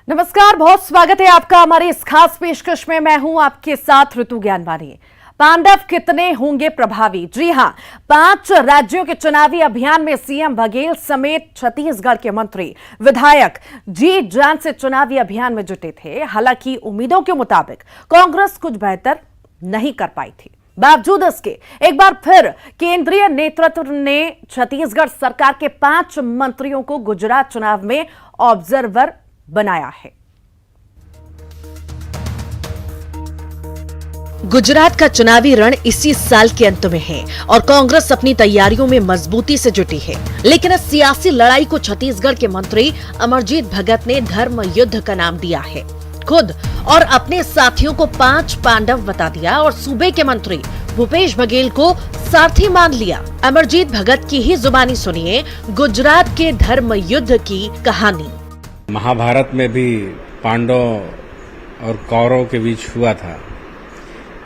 नमस्कार, बहुत स्वागत है आपका हमारी इस खास पेशकश में। मैं हूं आपके साथ ऋतु ज्ञानवानी। पांडव कितने होंगे प्रभावी? जी हां, 5 राज्यों के चुनावी अभियान में सीएम बघेल समेत छत्तीसगढ़ के मंत्री विधायक जी जान से चुनावी अभियान में जुटे थे। हालांकि उम्मीदों के मुताबिक कांग्रेस कुछ बेहतर नहीं कर पाई थी। बावजूद इसके एक बार फिर केंद्रीय नेतृत्व ने छत्तीसगढ़ सरकार के 5 मंत्रियों को गुजरात चुनाव में ऑब्जर्वर बनाया है। गुजरात का चुनावी रण इसी साल के अंत में है और कांग्रेस अपनी तैयारियों में मजबूती से जुटी है। लेकिन इस सियासी लड़ाई को छत्तीसगढ़ के मंत्री अमरजीत भगत ने धर्म युद्ध का नाम दिया है। खुद और अपने साथियों को 5 पांडव बता दिया और सूबे के मंत्री भूपेश बघेल को सारथी मान लिया। अमरजीत भगत की ही जुबानी सुनिए गुजरात के धर्म युद्ध की कहानी। महाभारत में भी पांडव और कौरव के बीच हुआ था।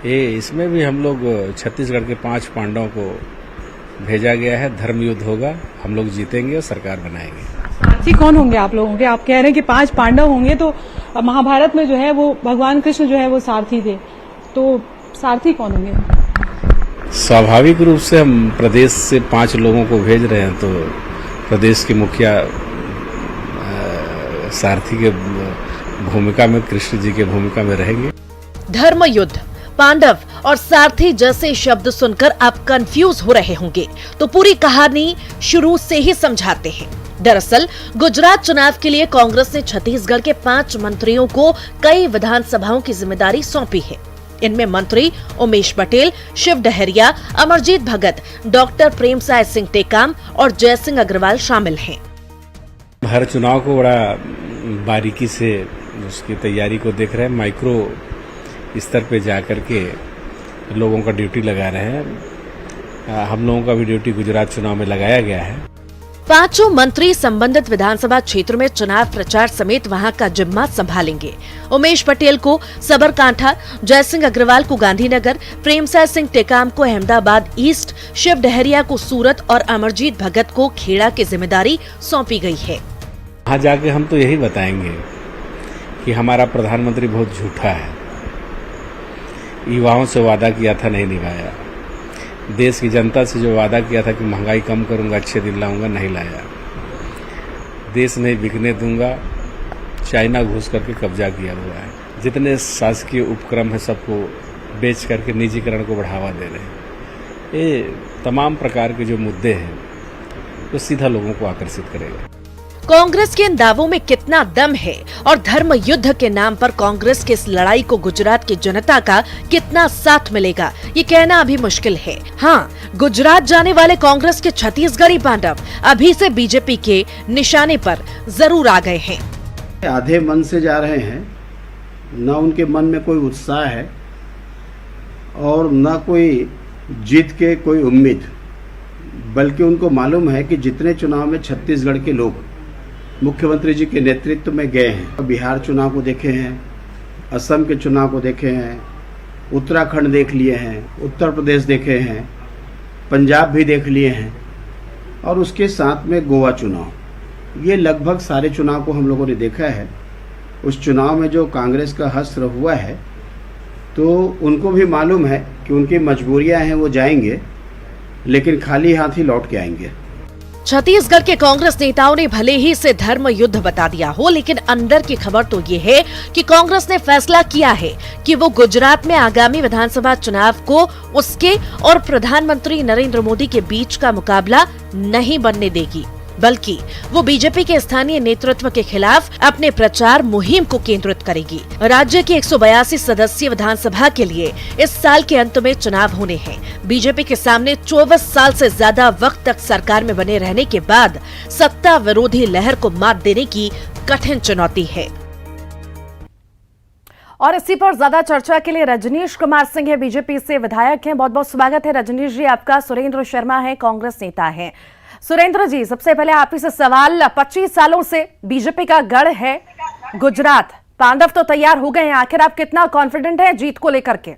इसमें भी हम लोग छत्तीसगढ़ के 5 पांडवों को भेजा गया है। धर्म युद्ध होगा, हम लोग जीतेंगे और सरकार बनाएंगे। सारथी कौन होंगे आप लोगों के? आप कह रहे हैं कि 5 पांडव होंगे, तो महाभारत में जो है वो भगवान कृष्ण जो है वो सारथी थे, तो सारथी कौन होंगे? स्वाभाविक रूप से हम प्रदेश से 5 लोगों को भेज रहे हैं, तो प्रदेश के मुखिया सारथी के भूमिका में, कृष्ण जी के भूमिका में रहेंगे। धर्म युद्ध, पांडव और सारथी जैसे शब्द सुनकर आप कंफ्यूज हो रहे होंगे, तो पूरी कहानी शुरू से ही समझाते हैं। दरअसल गुजरात चुनाव के लिए कांग्रेस ने छत्तीसगढ़ के 5 मंत्रियों को कई विधानसभाओं की जिम्मेदारी सौंपी है। इनमें मंत्री उमेश पटेल, शिव डहरिया, अमरजीत भगत, डॉक्टर प्रेमसाय सिंह टेकाम और जयसिंह अग्रवाल शामिल हैं। हर चुनाव को बड़ा बारीकी से उसकी तैयारी को देख रहे हैं। माइक्रो स्तर पे जाकर के लोगों का ड्यूटी लगा रहे हैं। हम लोगों का भी ड्यूटी गुजरात चुनाव में लगाया गया है। 5 मंत्री संबंधित विधानसभा क्षेत्र में चुनाव प्रचार समेत वहां का जिम्मा संभालेंगे। उमेश पटेल को सबरकांठा, जयसिंह अग्रवाल को गांधीनगर, प्रेमसाय सिंह टेकाम को अहमदाबाद ईस्ट, शिव डहरिया को सूरत और अमरजीत भगत को खेड़ा की जिम्मेदारी सौंपी गई है। वहां जाके हम तो यही बताएंगे कि हमारा प्रधानमंत्री बहुत झूठा है। युवाओं से वादा किया था, नहीं निभाया। देश की जनता से जो वादा किया था कि महंगाई कम करूंगा, अच्छे दिन लाऊंगा, नहीं लाया। देश नहीं बिकने दूंगा, चाइना घुस करके कब्जा किया हुआ है। जितने शासकीय उपक्रम है सबको बेच करके निजीकरण को बढ़ावा दे रहे हैं। ये तमाम प्रकार के जो मुद्दे हैं वो सीधा लोगों को आकर्षित करेगा। कांग्रेस के इन दावों में कितना दम है और धर्म युद्ध के नाम पर कांग्रेस की इस लड़ाई को गुजरात की जनता का कितना साथ मिलेगा, ये कहना अभी मुश्किल है। हाँ, गुजरात जाने वाले कांग्रेस के छत्तीसगढ़ी पांडव अभी से बीजेपी के निशाने पर जरूर आ गए हैं। आधे मन से जा रहे हैं, न उनके मन में कोई उत्साह है और न कोई जीत के कोई उम्मीद, बल्कि उनको मालूम है कि जितने चुनाव में छत्तीसगढ़ के लोग मुख्यमंत्री जी के नेतृत्व में गए हैं, बिहार चुनाव को देखे हैं, असम के चुनाव को देखे हैं, उत्तराखंड देख लिए हैं, उत्तर प्रदेश देखे हैं, पंजाब भी देख लिए हैं और उसके साथ में गोवा चुनाव, ये लगभग सारे चुनाव को हम लोगों ने देखा है। उस चुनाव में जो कांग्रेस का हश्र हुआ है, तो उनको भी मालूम है कि उनकी मजबूरियां हैं, वो जाएंगे लेकिन खाली हाथ ही लौट के आएंगे। छत्तीसगढ़ के कांग्रेस नेताओं ने भले ही इसे धर्म युद्ध बता दिया हो, लेकिन अंदर की खबर तो ये है कि कांग्रेस ने फैसला किया है कि वो गुजरात में आगामी विधानसभा चुनाव को उसके और प्रधानमंत्री नरेंद्र मोदी के बीच का मुकाबला नहीं बनने देगी, बल्कि वो बीजेपी के स्थानीय नेतृत्व के खिलाफ अपने प्रचार मुहिम को केंद्रित करेगी। राज्य की 182 सदस्यीय विधानसभा के लिए इस साल के अंत में चुनाव होने हैं। बीजेपी के सामने 24 साल से ज्यादा वक्त तक सरकार में बने रहने के बाद सत्ता विरोधी लहर को मात देने की कठिन चुनौती है। और इसी पर ज्यादा चर्चा के लिए रजनीश कुमार सिंह है, बीजेपी से विधायक हैं। बहुत बहुत स्वागत है रजनीश जी आपका। सुरेंद्र शर्मा है, कांग्रेस नेता है। सुरेंद्र जी, सबसे पहले आप ही से सवाल, 25 सालों से बीजेपी का गढ़ है गुजरात, पांडव तो तैयार हो गए हैं, आखिर आप कितना कॉन्फिडेंट है जीत को लेकर के?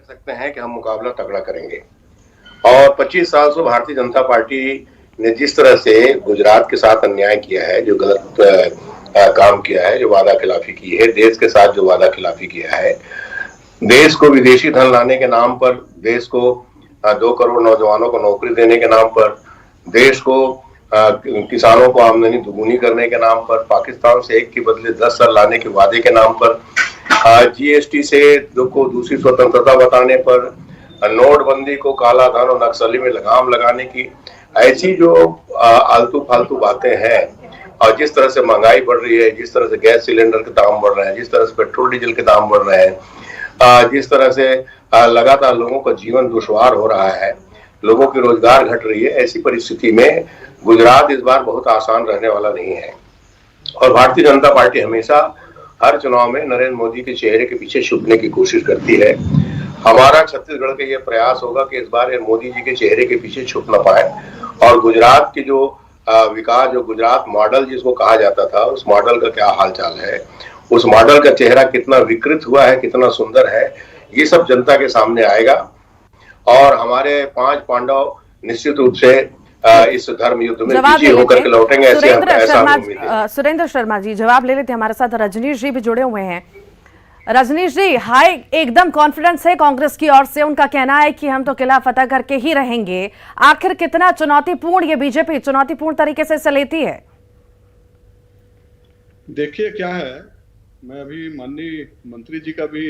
सकते हैं कि हम मुकाबला तगड़ा करेंगे और 25 साल से भारतीय जनता पार्टी ने जिस तरह से गुजरात के साथ अन्याय किया है, जो गलत काम किया है, जो वादा खिलाफी की है, देश के साथ जो वादा खिलाफी किया है, देश को विदेशी धन लाने के नाम पर, देश को 2 करोड़ नौजवानों को नौकरी देने के नाम पर, देश को किसानों को आमदनी दुगुनी करने के नाम पर, पाकिस्तान से 1 के बदले 10 सर लाने के वादे के नाम पर, जीएसटी से को दूसरी स्वतंत्रता बताने पर, नोटबंदी को काला धन और नक्सली में लगाम लगाने की ऐसी जो आलतू फालतू बातें हैं, और जिस तरह से महंगाई बढ़ रही है, जिस तरह से गैस सिलेंडर के दाम बढ़ रहे हैं, जिस तरह से पेट्रोल डीजल के दाम बढ़ रहे हैं, जिस तरह से लगातार लोगों का जीवन दुश्वार हो रहा है, लोगों की रोजगार घट रही है, ऐसी परिस्थिति में गुजरात इस बार बहुत आसान रहने वाला नहीं है। और भारतीय जनता पार्टी हमेशा हर चुनाव में नरेंद्र मोदी के चेहरे के पीछे छुपने की कोशिश करती है। हमारा छत्तीसगढ़ का ये प्रयास होगा कि इस बार मोदी जी के चेहरे के पीछे छुप न पाए, और गुजरात की जो विकास, जो गुजरात मॉडल जिसको कहा जाता था, उस मॉडल का क्या हालचाल है, उस मॉडल का चेहरा कितना विकृत हुआ है, कितना सुंदर है, ये सब जनता के सामने आएगा। और हमारे 5 पांडव निश्चित रूप से इस धर्म युद्ध में विजयी होकर के लौटेंगे, सुरेंद्र शर्मा जी जवाब ले लेते। हमारे साथ रजनीश जी भी जुड़े हुए हैं। रजनीश जी, हाई एकदम कॉन्फिडेंस है कांग्रेस की ओर से, उनका कहना है कि हम तो किला फतह करके ही रहेंगे। आखिर कितना चुनौतीपूर्ण ये बीजेपी चुनौतीपूर्ण तरीके से इसे लेती है? देखिए क्या है, मैं अभी माननीय मंत्री जी का भी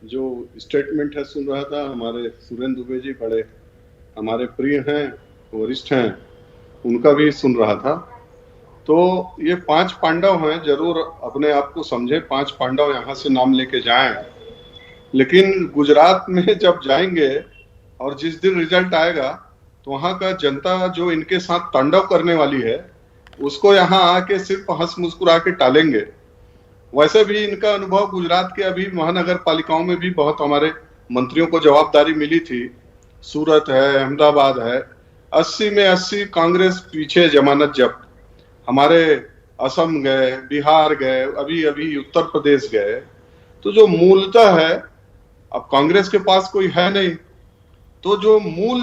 जो स्टेटमेंट है सुन रहा था। हमारे सुरेंद्र दुबे जी बड़े हमारे प्रिय हैं, वरिष्ठ हैं, उनका भी सुन रहा था। तो ये 5 पांडव हैं, जरूर अपने आप को समझे 5 पांडव यहाँ से नाम लेके जाएं, लेकिन गुजरात में जब जाएंगे और जिस दिन रिजल्ट आएगा तो वहाँ का जनता जो इनके साथ तांडव करने वाली है, उसको यहाँ आके सिर्फ हंस मुस्कुरा के टालेंगे। वैसे भी इनका अनुभव गुजरात के अभी महानगर पालिकाओं में भी बहुत हमारे मंत्रियों को जवाबदारी मिली थी। सूरत है, अहमदाबाद है, 80 में 80 कांग्रेस पीछे जमानत जब्त। हमारे असम गए, बिहार गए, अभी अभी उत्तर प्रदेश गए। तो जो मूलतः है, अब कांग्रेस के पास कोई है नहीं, तो जो मूल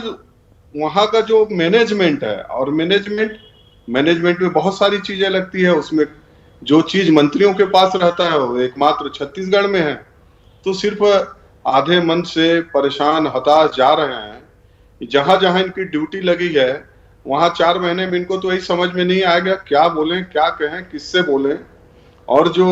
वहां का जो मैनेजमेंट है, और मैनेजमेंट में बहुत सारी चीजें लगती है, उसमें जो चीज मंत्रियों के पास रहता है वो एकमात्र छत्तीसगढ़ में है। तो सिर्फ आधे मन से परेशान हताश जा रहे हैं। जहां जहां इनकी ड्यूटी लगी है वहां 4 महीने में इनको तो यही समझ में नहीं आएगा क्या बोलें, क्या कहें, किससे बोलें। और जो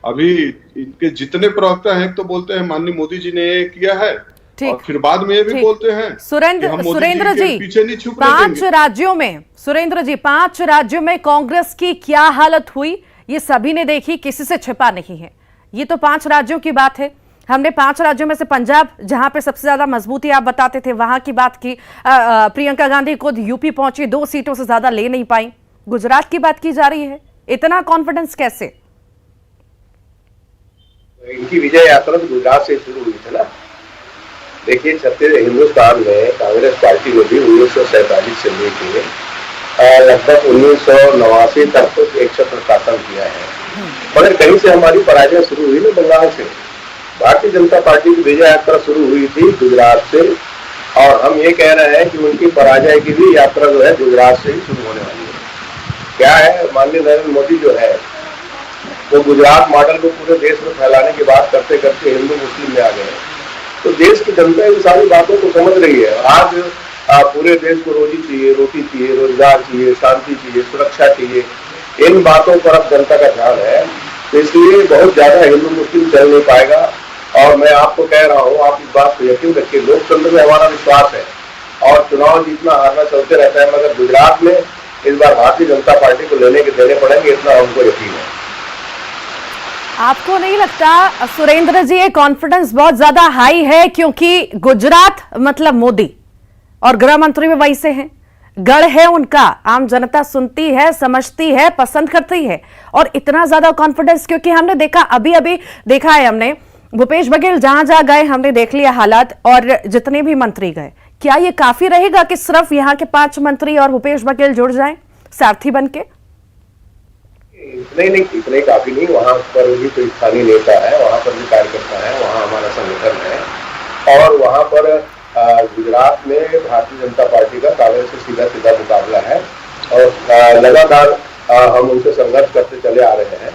अभी इनके जितने प्रवक्ता हैं, तो बोलते हैं माननीय मोदी जी ने ये किया है, और फिर बाद में ये भी बोलते हैं सुरेंद्र जी पीछे नहीं छुप 5 राज्यों में, सुरेंद्र जी 5 राज्यों में कांग्रेस की क्या हालत हुई ये सभी ने देखी, किसी से छिपा नहीं है। ये तो 5 राज्यों की बात है। हमने 5 राज्यों में से पंजाब, जहां पे सबसे ज्यादा मजबूती आप बताते थे, वहां की बात की। प्रियंका गांधी खुद यूपी पहुंची, 2 सीटों से ज्यादा ले नहीं पाई। गुजरात की बात की जा रही है, इतना कॉन्फिडेंस कैसे? इनकी विजय यात्रा तो गुजरात से शुरू हुई थी ना। देखिए, हिंदुस्तान में कांग्रेस पार्टी ने भी 1947 से लेकर लगभग 1989 तक तो एक छत्र शासन किया है, मगर कहीं से हमारी पराजय शुरू हुई ना, बंगाल से। भारतीय जनता पार्टी की विजय यात्रा शुरू हुई थी गुजरात से, और हम ये कह रहे हैं कि उनकी पराजय की भी यात्रा जो है गुजरात से ही शुरू होने वाली है। क्या है, माननीय नरेंद्र मोदी जो है वो गुजरात मॉडल को पूरे देश में फैलाने की बात करते करते हिंदू मुस्लिम में आ गए। तो देश की जनता इन सारी बातों को समझ रही है। आज पूरे देश को रोजी चाहिए, रोटी चाहिए, रोजगार चाहिए, शांति चाहिए, सुरक्षा चाहिए। इन बातों पर अब जनता का ध्यान है, तो इसलिए बहुत ज्यादा हिंदू मुस्लिम चल नहीं पाएगा। और मैं आपको कह रहा हूँ, आप इस बात को यकीन रखिए, लोकतंत्र में हमारा विश्वास है, और चुनाव जीतना हारना चलते रहता है, मगर गुजरात में इस बार भारतीय जनता पार्टी को लेने के देने पड़ेंगे, इतना हमको यकीन है। आपको नहीं लगता सुरेंद्र जी ये कॉन्फिडेंस बहुत ज्यादा हाई है, क्योंकि गुजरात मतलब मोदी और गृह मंत्री भी वैसे हैं, गढ़ है उनका, आम जनता सुनती है, समझती है, पसंद करती है। और इतना ज्यादा कॉन्फिडेंस, क्योंकि हमने देखा, अभी देखा है हमने, भूपेश बघेल जहां जहां गए हमने देख लिया हालात, और जितने भी मंत्री गए, क्या ये काफी रहेगा कि सिर्फ यहाँ के 5 मंत्री और भूपेश बघेल जुड़ जाएं सारथी बनके? नहीं, इतने काफी नहीं। वहां पर भी कोई स्थानीय नेता है, वहां पर भी कार्यकर्ता है, वहां हमारा संगठन है, और वहां पर गुजरात में भारतीय जनता पार्टी का कांग्रेस से सीधा सीधा मुकाबला है और लगातार हम उनसे संघर्ष करते चले आ रहे हैं।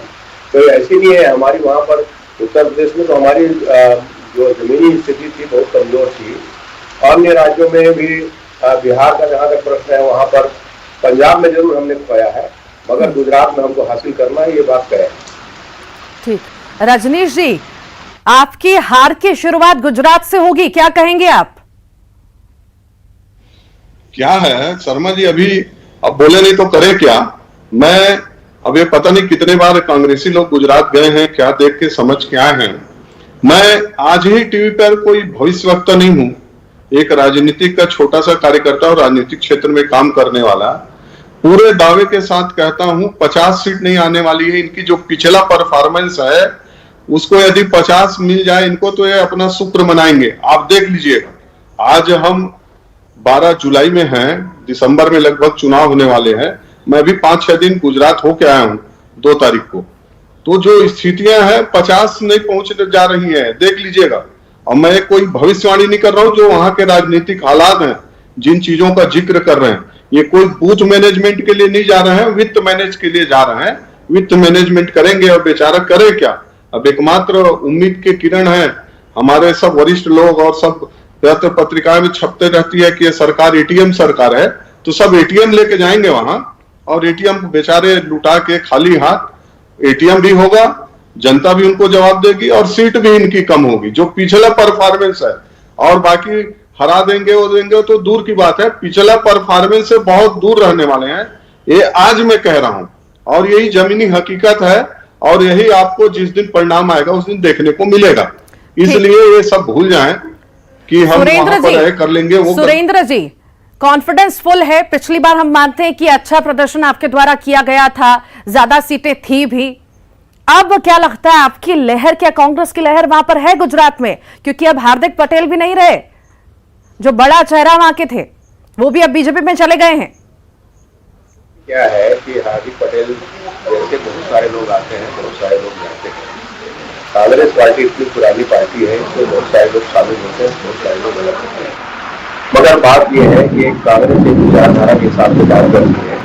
तो ऐसी नहीं है, हमारी वहाँ पर उत्तर प्रदेश में तो हमारी जो जमीनी स्थिति थी बहुत कमजोर थी। अन्य राज्यों में भी बिहार का जहाँ तक प्रश्न है वहाँ पर, पंजाब में जरूर हमने खोया है, मगर गुजरात में हमको हासिल करना है, ये बात तय है। ठीक, रजनीश जी, आपकी हार की शुरुआत गुजरात से होगी, क्या कहेंगे आप? क्या है शर्मा जी, अभी अब बोले नहीं तो करे क्या। मैं अब ये पता नहीं कितने बार कांग्रेसी लोग गुजरात गए हैं, क्या देख के समझ के आए हैं। मैं आज ही टीवी पर कोई भविष्यवक्ता नहीं हूं, एक राजनीतिक का छोटा सा कार्यकर्ता और राजनीतिक क्षेत्र में काम करने वाला पूरे दावे के साथ कहता हूं 50 सीट नहीं आने वाली है। इनकी जो पिछला परफॉर्मेंस है उसको यदि 50 मिल जाए इनको तो ये अपना शुक्र मनाएंगे। आप देख लीजिएगा, आज हम 12 जुलाई में हैं, दिसंबर में लगभग चुनाव होने वाले हैं। मैं भी 5-6 दिन गुजरात होके आया हूं 2 तारीख को। तो जो स्थितियां हैं 50 नहीं पहुंचने जा रही है, देख लीजिएगा। और मैं कोई भविष्यवाणी नहीं कर रहा हूं, जो वहां के राजनीतिक हालात हैं, जिन चीजों का जिक्र कर रहे हैं, ये कोई बूथ मैनेजमेंट के लिए नहीं जा रहे हैं, वित्त मैनेज के लिए जा रहे हैं। वित्त मैनेजमेंट करेंगे और बेचारा करे क्या। अब एकमात्र उम्मीद के किरण है हमारे सब वरिष्ठ लोग और सब पत्र पत्रिकाएं में छपते रहती है कि ये सरकार एटीएम सरकार है, तो सब एटीएम लेके जाएंगे वहां और एटीएम बेचारे लुटा के खाली हाथ एटीएम भी होगा, जनता भी उनको जवाब देगी और सीट भी इनकी कम होगी। जो पिछला परफॉर्मेंस है और बाकी हरा देंगे वो देंगे तो दूर की बात है, पिछला परफॉर्मेंस से बहुत दूर रहने वाले हैं, ये आज मैं कह रहा हूं। और यही जमीनी हकीकत है और यही आपको जिस दिन परिणाम आएगा उस दिन देखने को मिलेगा। इसलिए ये सब भूल जाएं कि हम वहां पर कर लेंगे वो। सुरेंद्र जी, कॉन्फिडेंस फुल है। पिछली बार हम मानते हैं कि अच्छा प्रदर्शन आपके द्वारा किया गया था, ज्यादा सीटें थी भी। अब क्या लगता है आपकी लहर, क्या कांग्रेस की लहर वहां पर है गुजरात में? क्योंकि अब हार्दिक पटेल भी नहीं रहे, जो बड़ा चेहरा वहां के थे, वो भी अब बीजेपी में चले गए हैं। क्या है कि हार्दिक पटेल जैसे बहुत सारे लोग आते हैं, बहुत सारे लोग जाते हैं। कांग्रेस पार्टी इतनी पुरानी पार्टी है, इसमें बहुत सारे लोग शामिल होते हैं, बहुत सारे लोग अलग होते हैं। मगर बात यह है कि कांग्रेस एक विचारधारा के हिसाब से काम करती है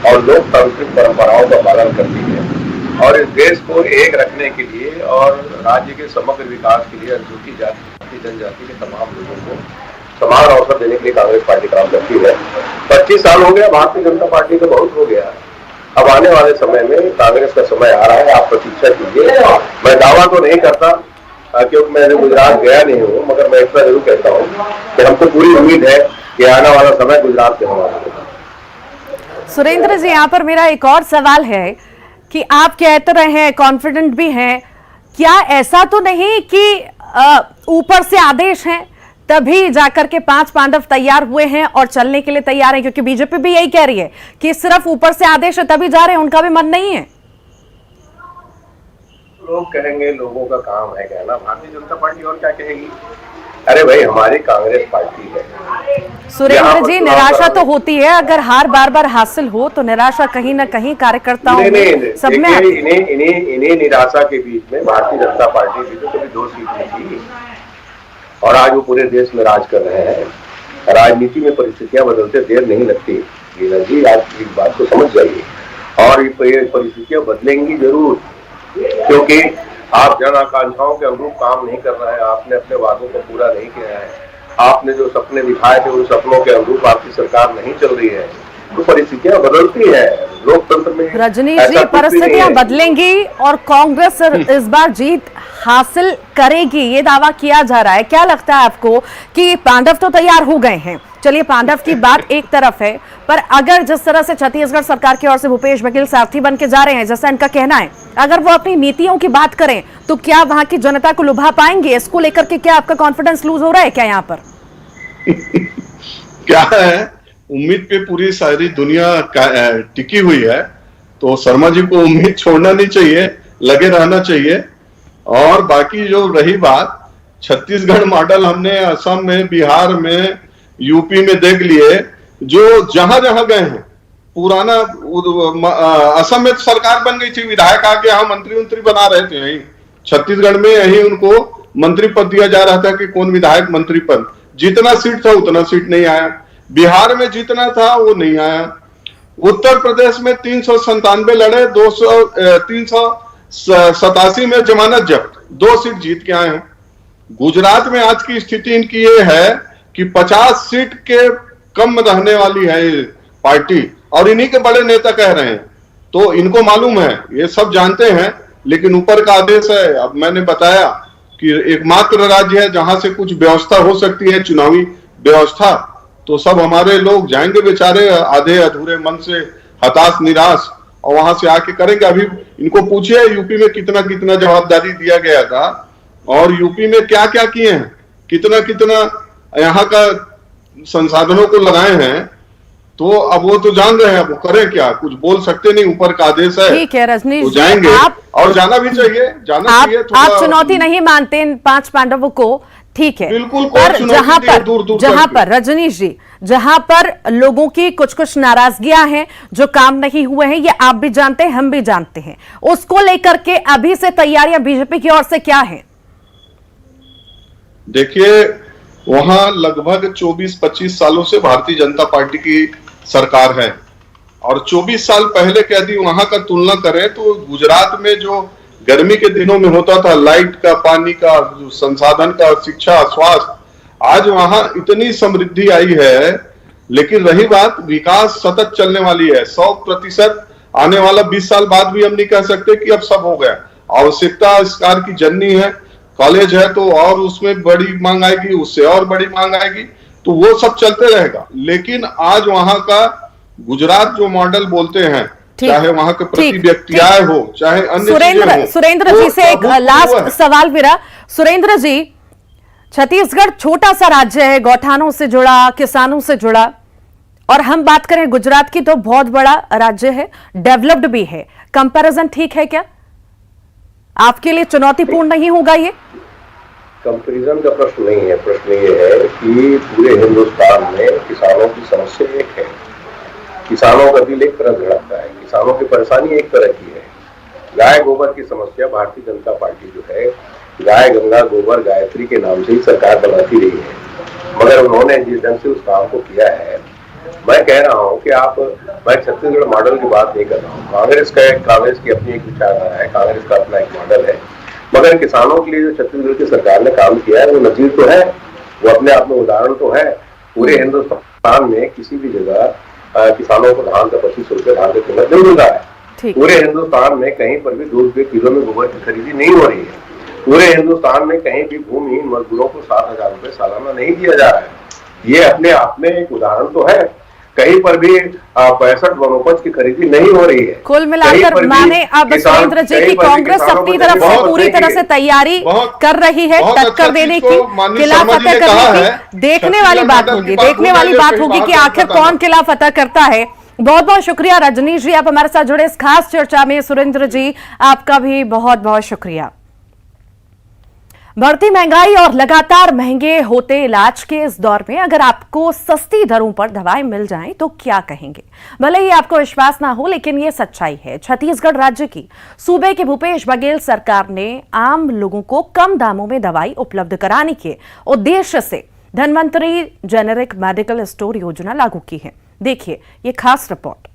और लोकतांत्रिक परंपराओं का पालन करती है और इस देश को एक रखने के लिए और राज्य के समग्र विकास के लिए अनुसूचित जाति जनजाति के तमाम लोगों को समान अवसर देने के लिए कांग्रेस पार्टी काम करती है। 25 साल हो गया, भारतीय जनता पार्टी का बहुत हो गया। अब आने वाले समय में कांग्रेस का समय आ रहा है, आप प्रतीक्षा कीजिए। मैं दावा तो नहीं करता क्योंकि मैं गुजरात गया नहीं हूँ, मगर मैं इतना जरूर कहता हूँ कि हमको पूरी उम्मीद है कि आने वाला समय गुजरात के हमारा होगा। सुरेंद्र जी, यहाँ पर मेरा एक और सवाल है कि आप कहते रहे हैं, कॉन्फिडेंट भी हैं, क्या ऐसा तो नहीं कि ऊपर से आदेश है तभी जाकर के 5 पांडव तैयार हुए हैं और चलने के लिए तैयार हैं? क्योंकि बीजेपी भी यही कह रही है कि सिर्फ ऊपर से आदेश है तभी जा रहे हैं, उनका भी मन नहीं है। लोग कहेंगे, लोगों का काम है कहना, भारतीय जनता पार्टी और क्या कहेगी। अरे भाई, हमारी कांग्रेस पार्टी है। सुरेंद्र जी, निराशा तो होती है, अगर हार बार बार हासिल हो तो निराशा कहीं ना कहीं कार्यकर्ताओं में सब में इन्हीं निराशा के बीच में भारतीय जनता पार्टी भी तो कभी 2 सीट में थी और आज वो पूरे देश में राज कर रहे हैं। राजनीति में परिस्थितियां बदलते देर नहीं लगती वीरा जी, आज इस बात को समझ जाइए। और ये परिस्थितियां बदलेंगी जरूर, क्योंकि आप जन आकांक्षाओं के अनुरूप काम नहीं कर रहे हैं, आपने अपने वादों को पूरा नहीं किया है, आपने जो सपने दिखाए थे उन सपनों के अनुरूप आपकी सरकार नहीं चल रही है, तो परिस्थितियां बदलती है लोकतंत्र में। रजनीश जी, परिस्थितियां बदलेंगी और कांग्रेस इस बार जीत हासिल करेगी, ये दावा किया जा रहा है। क्या लगता है आपको कि पांडव तो तैयार हो गए हैं, चलिए पांडव की बात एक तरफ है, पर अगर जिस तरह से छत्तीसगढ़ सरकार की ओर से भूपेश बघेल सारथी बन के जा रहे हैं, जैसा इनका कहना है, अगर वो अपनी नीतियों की बात करें तो क्या वहां की जनता को लुभा पाएंगे? इसको लेकर के क्या आपका कॉन्फिडेंस लूज हो रहा है क्या यहाँ पर? क्या है, उम्मीद पे पूरी सारी दुनिया टिकी हुई है, तो शर्मा जी को उम्मीद छोड़ना नहीं चाहिए, लगे रहना चाहिए। और बाकी जो रही बात, छत्तीसगढ़ मॉडल हमने असम में, बिहार में, यूपी में देख लिए, जो जहां जहां गए हैं। पुराना असम में सरकार बन गई थी, विधायक आके यहाँ मंत्री बना रहे थे, यही छत्तीसगढ़ में यही उनको मंत्री पद दिया जा रहा था कि कौन विधायक मंत्री पद। जितना सीट था उतना सीट नहीं आया, बिहार में जितना था वो नहीं आया, उत्तर प्रदेश में 397 लड़े, 387 में जमानत जब्त, 2 सीट जीत के आए हैं। गुजरात में आज की स्थिति इनकी ये है कि 50 सीट के कम रहने वाली है ये पार्टी, और इन्हीं के बड़े नेता कह रहे हैं, तो इनको मालूम है, ये सब जानते हैं, लेकिन ऊपर का आदेश है। अब मैंने बताया कि एकमात्र राज्य है जहां से कुछ व्यवस्था हो सकती है, चुनावी व्यवस्था, तो सब हमारे लोग जाएंगे बेचारे आधे अधूरे मन से, हताश निराश, और वहां से आके करेंगे। अभी इनको पूछिए यूपी में कितना कितना जवाबदारी दिया गया था और यूपी में क्या क्या किए हैं, कितना कितना यहाँ का संसाधनों को लगाए हैं, तो अब वो तो जान रहे हैं, अब वो करें क्या, कुछ बोल सकते नहीं, ऊपर का आदेश है। ठीक है रजनीश तो जाएंगे, और जाना भी चाहिए, आप चुनौती नहीं मानते इन 5 पांडवों को, ठीक है, बिल्कुल, पर जहां पर रजनीश जी, जहां पर लोगों की कुछ नाराजगियां हैं, जो काम नहीं हुए हैं, ये आप भी जानते हैं, हम भी जानते हैं, उसको लेकर के अभी से तैयारियां बीजेपी की ओर से क्या है? देखिए, वहां लगभग 24-25 सालों से भारतीय जनता पार्टी की सरकार है, और 24 साल पहले के यदि वहां का तुलना करें तो गुजरात में जो गर्मी के दिनों में होता था, लाइट का, पानी का, संसाधन का, शिक्षा, स्वास्थ्य, आज वहां इतनी समृद्धि आई है। लेकिन रही बात, विकास सतत चलने वाली है, 100% आने वाला 20 साल बाद भी हम नहीं कह सकते कि अब सब हो गया। आवश्यकता इस कार की जननी है, कॉलेज है तो और उसमें बड़ी मांग आएगी, उससे और बड़ी मांग आएगी, तो वो सब चलते रहेगा। लेकिन आज वहां का गुजरात जो मॉडल बोलते हैं, चाहे वहां के प्रति व्यक्ति आए हो, चाहे अन्य सुरेंद्र जी से एक लास्ट सवाल मेरा। सुरेंद्र जी, छत्तीसगढ़ छोटा सा राज्य है, गौठानों से जुड़ा, किसानों से जुड़ा, और हम बात करें गुजरात की तो बहुत बड़ा राज्य है, डेवलप्ड भी है। कंपैरिजन ठीक है क्या? आपके लिए चुनौतीपूर्ण नहीं होगा ये? कंपैरिजन का प्रश्न नहीं है। प्रश्न ये है कि पूरे हिंदुस्तान में किसानों की समस्या एक है, किसानों का दिल एक तरह धड़कता है, किसानों की परेशानी एक तरह की है। गाय गोबर की समस्या भारतीय जनता पार्टी जो है, गाय गंगा गोबर गायत्री के नाम से ही सरकार बनाती रही है, मगर उन्होंने जिस ढंग से उस काम को किया है, मैं कह रहा हूं कि मैं छत्तीसगढ़ मॉडल की बात नहीं कर रहा हूं। कांग्रेस की अपनी एक विचारधारा है, कांग्रेस का अपना एक मॉडल है, मगर किसानों के लिए जो छत्तीसगढ़ की सरकार ने काम किया है वो नजीर तो है, वो अपने आप में उदाहरण तो है। पूरे हिंदुस्तान में किसी भी जगह किसानों को धान का 25 रुपये धान की कीमत नहीं मिल रहा है। पूरे हिंदुस्तान में कहीं पर भी 2 रुपये किलो में गोबर की खरीदी नहीं हो रही है। पूरे हिंदुस्तान में कहीं भी भूमिहीन मजदूरों को 7,000 रुपये सालाना नहीं दिया जा रहा है। ये अपने आप में एक उदाहरण तो है। कहीं पर भी 65 वनोपज की खरीदी नहीं हो रही है। कुल मिलाकर माने अब सुरेंद्र जी की कांग्रेस अपनी तरफ से पूरी तरह से तैयारी कर रही है टक्कर देने की, किला फतेह करने की। देखने वाली बात होगी कि आखिर कौन किला फतेह करता है। बहुत बहुत शुक्रिया रजनीश जी, आप हमारे साथ जुड़े इस खास चर्चा में। सुरेंद्र जी, आपका भी बहुत बहुत शुक्रिया। बढ़ती महंगाई और लगातार महंगे होते इलाज के इस दौर में अगर आपको सस्ती दरों पर दवाएं मिल जाएं तो क्या कहेंगे? भले ही आपको विश्वास ना हो, लेकिन ये सच्चाई है। छत्तीसगढ़ राज्य की सूबे के भूपेश बघेल सरकार ने आम लोगों को कम दामों में दवाई उपलब्ध कराने के उद्देश्य से धन्वंतरी जेनेरिक मेडिकल स्टोर योजना लागू की है। देखिए ये खास रिपोर्ट।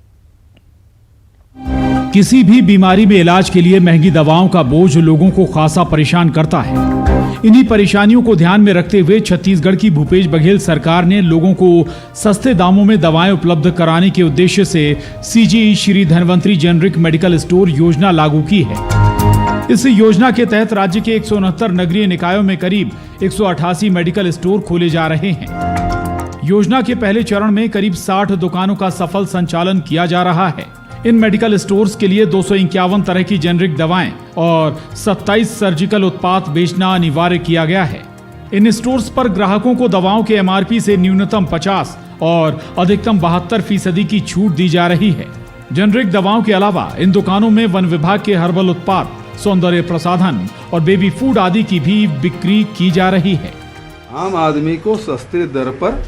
किसी भी बीमारी में इलाज के लिए महंगी दवाओं का बोझ लोगों को खासा परेशान करता है। इन्हीं परेशानियों को ध्यान में रखते हुए छत्तीसगढ़ की भूपेश बघेल सरकार ने लोगों को सस्ते दामों में दवाएं उपलब्ध कराने के उद्देश्य से CG Shri Dhanvantari generic medical store योजना लागू की है। इस योजना के तहत राज्य के 169 नगरीय निकायों में करीब 188 मेडिकल स्टोर खोले जा रहे हैं। योजना के पहले चरण में करीब 60 दुकानों का सफल संचालन किया जा रहा है। इन मेडिकल स्टोर्स के लिए 251 तरह की जेनेरिक दवाएं और 27 सर्जिकल उत्पाद बेचना अनिवार्य किया गया है। इन स्टोर्स पर ग्राहकों को दवाओं के एमआरपी से न्यूनतम 50 और अधिकतम 72% की छूट दी जा रही है। जेनेरिक दवाओं के अलावा इन दुकानों में वन विभाग के हर्बल उत्पाद, सौंदर्य प्रसाधन और बेबी फूड आदि की भी बिक्री की जा रही है। आम आदमी को सस्ते दर पर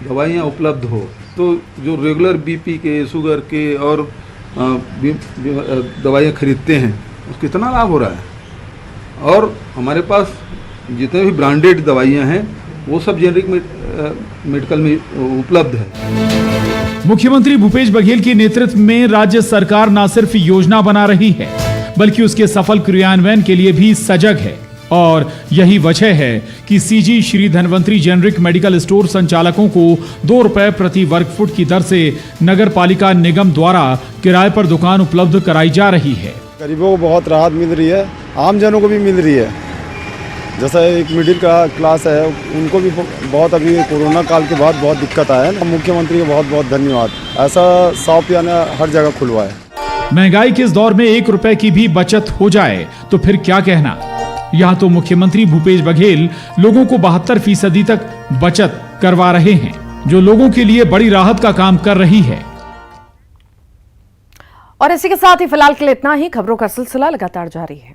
दवाइयाँ उपलब्ध हो तो जो रेगुलर बीपी के, शुगर के और दवाइयाँ खरीदते हैं उसको कितना लाभ हो रहा है। और हमारे पास जितने भी ब्रांडेड दवाइयाँ हैं वो सब जेनरिक मेडिकल में उपलब्ध है। मुख्यमंत्री भूपेश बघेल के नेतृत्व में राज्य सरकार न सिर्फ योजना बना रही है बल्कि उसके सफल क्रियान्वयन के लिए भी सजग है और यही वजह है कि CG Shri Dhanvantari generic medical store संचालकों को 2 रुपए प्रति वर्ग फुट की दर से नगर पालिका निगम द्वारा किराए पर दुकान उपलब्ध कराई जा रही है। गरीबों को बहुत राहत मिल रही है, आम जनों को भी मिल रही है। जैसा एक मिडिल क्लास है उनको भी बहुत अभी कोरोना काल के बाद बहुत दिक्कत आया है। मुख्यमंत्री को बहुत बहुत धन्यवाद, ऐसा शॉप यानी हर जगह खुलवा है। महंगाई के इस दौर में 1 रुपए की भी बचत हो जाए तो फिर क्या कहना। यहाँ तो मुख्यमंत्री भूपेश बघेल लोगों को 72% तक बचत करवा रहे हैं, जो लोगों के लिए बड़ी राहत का काम कर रही है। और इसी के साथ ही फिलहाल के लिए इतना ही। खबरों का सिलसिला लगातार जारी है।